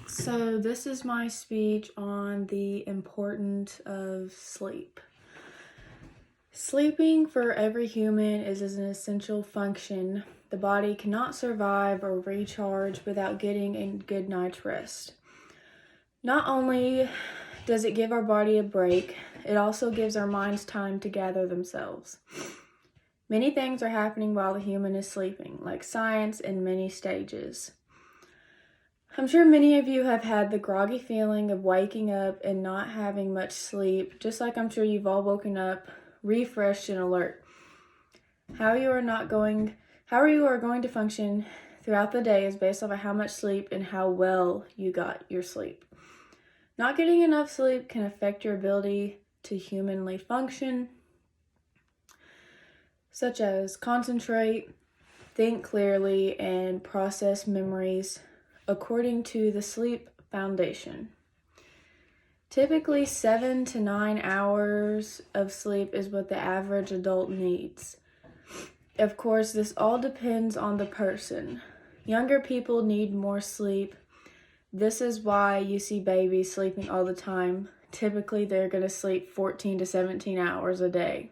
So this is my speech on the importance of sleep. Sleeping for every human is an essential function. The body cannot survive or recharge without getting a good night's rest. Not only does it give our body a break, it also gives our minds time to gather themselves. Many things are happening while the human is sleeping, like science in many stages. I'm sure many of you have had the groggy feeling of waking up and not having much sleep, just like I'm sure you've all woken up refreshed and alert. How you are going to function throughout the day is based off of how much sleep and how well you got your sleep. Not getting enough sleep can affect your ability to humanly function, such as concentrate, think clearly, and process memories, according to the Sleep Foundation. Typically, 7 to 9 hours of sleep is what the average adult needs. Of course, this all depends on the person. Younger people need more sleep. This is why you see babies sleeping all the time. Typically, they're going to sleep 14 to 17 hours a day.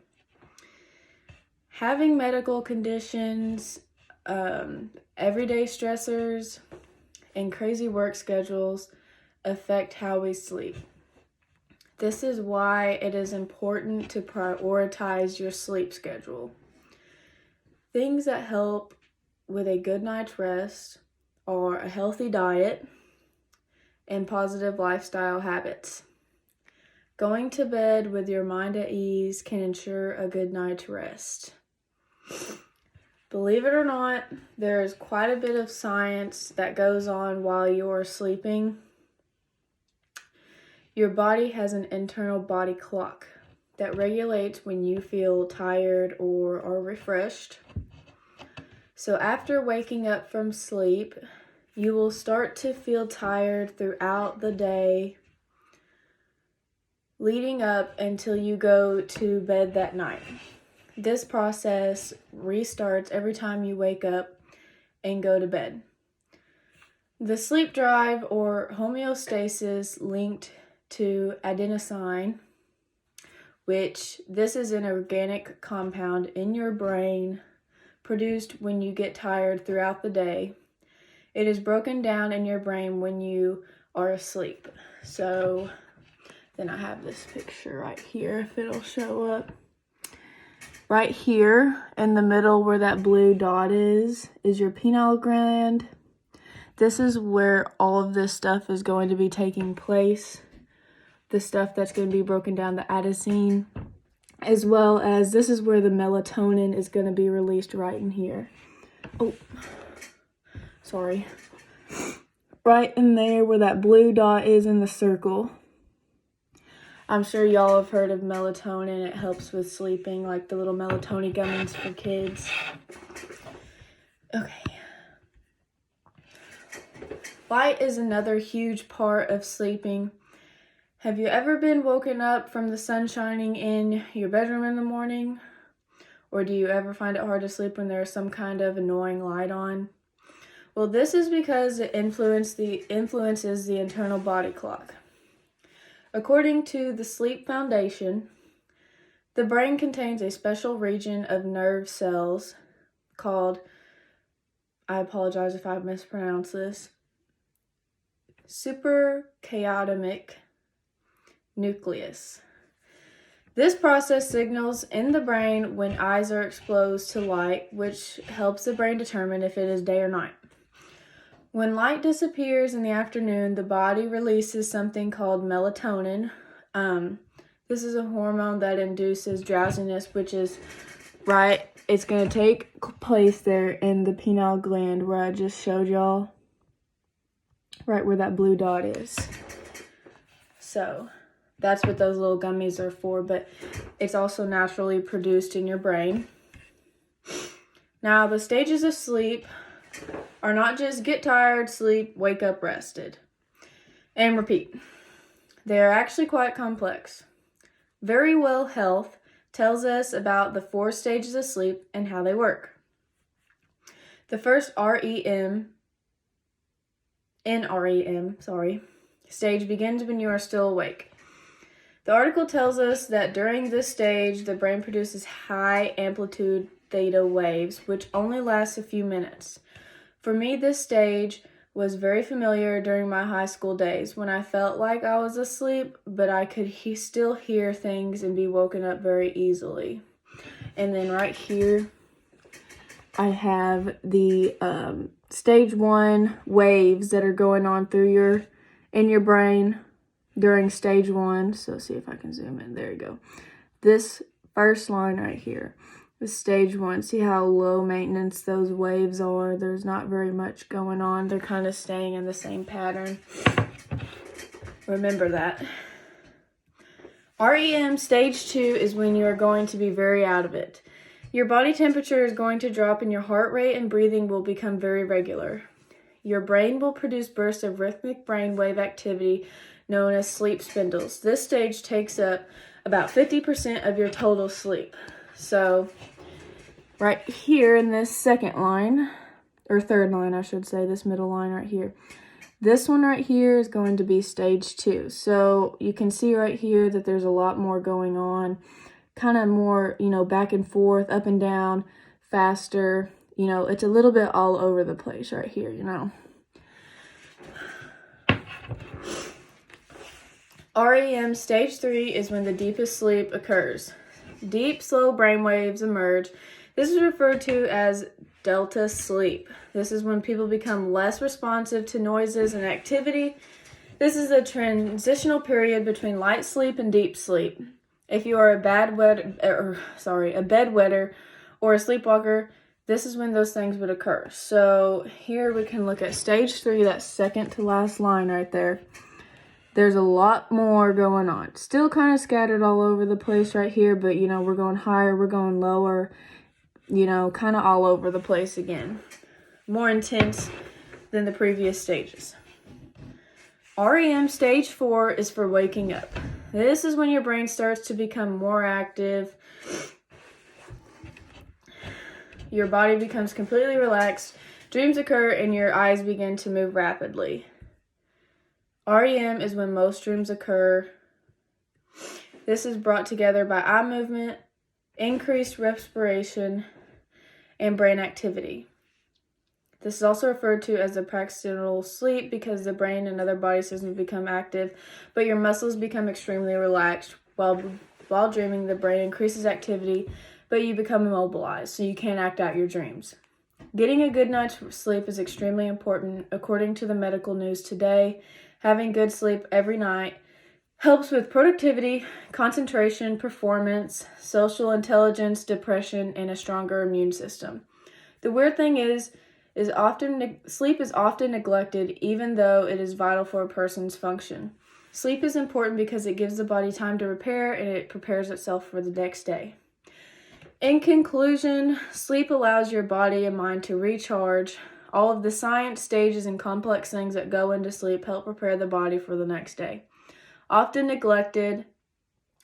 Having medical conditions, everyday stressors, and crazy work schedules affect how we sleep. This is why it is important to prioritize your sleep schedule. Things that help with a good night's rest are a healthy diet and positive lifestyle habits. Going to bed with your mind at ease can ensure a good night's rest. Believe it or not, there is quite a bit of science that goes on while you're sleeping. Your body has an internal body clock that regulates when you feel tired or are refreshed. So after waking up from sleep, you will start to feel tired throughout the day, leading up until you go to bed that night. This process restarts every time you wake up and go to bed. The sleep drive or homeostasis linked to adenosine, which this is an organic compound in your brain produced when you get tired throughout the day. It is broken down in your brain when you are asleep. So then I have this picture right here, if it'll show up. Right here in the middle where that blue dot is your pineal gland. This is where all of this stuff is going to be taking place. The stuff that's going to be broken down, the adenosine, as well as this is where the melatonin is going to be released right in here. Oh, sorry. Right in there where that blue dot is in the circle. I'm sure y'all have heard of melatonin. It helps with sleeping, like the little melatonin gummies for kids. Okay. Light is another huge part of sleeping. Have you ever been woken up from the sun shining in your bedroom in the morning? Or do you ever find it hard to sleep when there's some kind of annoying light on? Well, this is because it influences the internal body clock. According to the Sleep Foundation, the brain contains a special region of nerve cells called, I apologize if I mispronounce this, suprachiasmatic nucleus. This process signals in the brain when eyes are exposed to light, which helps the brain determine if it is day or night. When light disappears in the afternoon, the body releases something called melatonin. This is a hormone that induces drowsiness, which is it's going to take place there in the pineal gland where I just showed y'all, right where that blue dot is. So that's what those little gummies are for, but it's also naturally produced in your brain. Now, the stages of sleep are not just get tired, sleep, wake up, rested, and repeat. They are actually quite complex. Very Well Health tells us about the 4 stages of sleep and how they work. The first REM NREM, stage begins when you are still awake. The article tells us that during this stage, the brain produces high amplitude theta waves, which only last a few minutes. For me, this stage was very familiar during my high school days when I felt like I was asleep, but I could still hear things and be woken up very easily. And then right here, I have the stage 1 waves that are going on in your brain during stage 1. So see if I can zoom in. There you go. This first line right here is stage 1. See how low maintenance those waves are? There's not very much going on. They're kind of staying in the same pattern. Remember that. REM stage 2 is when you are going to be very out of it. Your body temperature is going to drop and your heart rate and breathing will become very regular. Your brain will produce bursts of rhythmic brainwave activity known as sleep spindles. This stage takes up about 50% of your total sleep. So right here in this second line, or third line I should say, this middle line right here, this one right here is going to be stage 2. So you can see right here that there's a lot more going on, kind of more, back and forth, up and down, faster. It's a little bit all over the place right here, REM stage 3 is when the deepest sleep occurs. Deep, slow brainwaves emerge. This is referred to as delta sleep. This is when people become less responsive to noises and activity. This is a transitional period between light sleep and deep sleep. If you are a bedwetter or a sleepwalker, this is when those things would occur. So here we can look at stage 3, that second to last line right there. There's a lot more going on. Still kind of scattered all over the place right here, but we're going higher, we're going lower, kind of all over the place again. More intense than the previous stages. REM stage 4 is for waking up. This is when your brain starts to become more active. Your body becomes completely relaxed. Dreams occur and your eyes begin to move rapidly. REM is when most dreams occur. This is brought together by eye movement, increased respiration, and brain activity. This is also referred to as the paroxysmal sleep because the brain and other body systems become active, but your muscles become extremely relaxed. While dreaming, the brain increases activity, but you become immobilized, so you can't act out your dreams. Getting a good night's sleep is extremely important. According to the medical news today, having good sleep every night helps with productivity, concentration, performance, social intelligence, depression, and a stronger immune system. The weird thing is sleep is often neglected, even though it is vital for a person's function. Sleep is important because it gives the body time to repair and it prepares itself for the next day. In conclusion, sleep allows your body and mind to recharge. All of the science, stages, and complex things that go into sleep help prepare the body for the next day. Often neglected,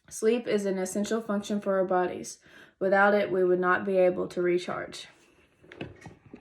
sleep is an essential function for our bodies. Without it, we would not be able to recharge.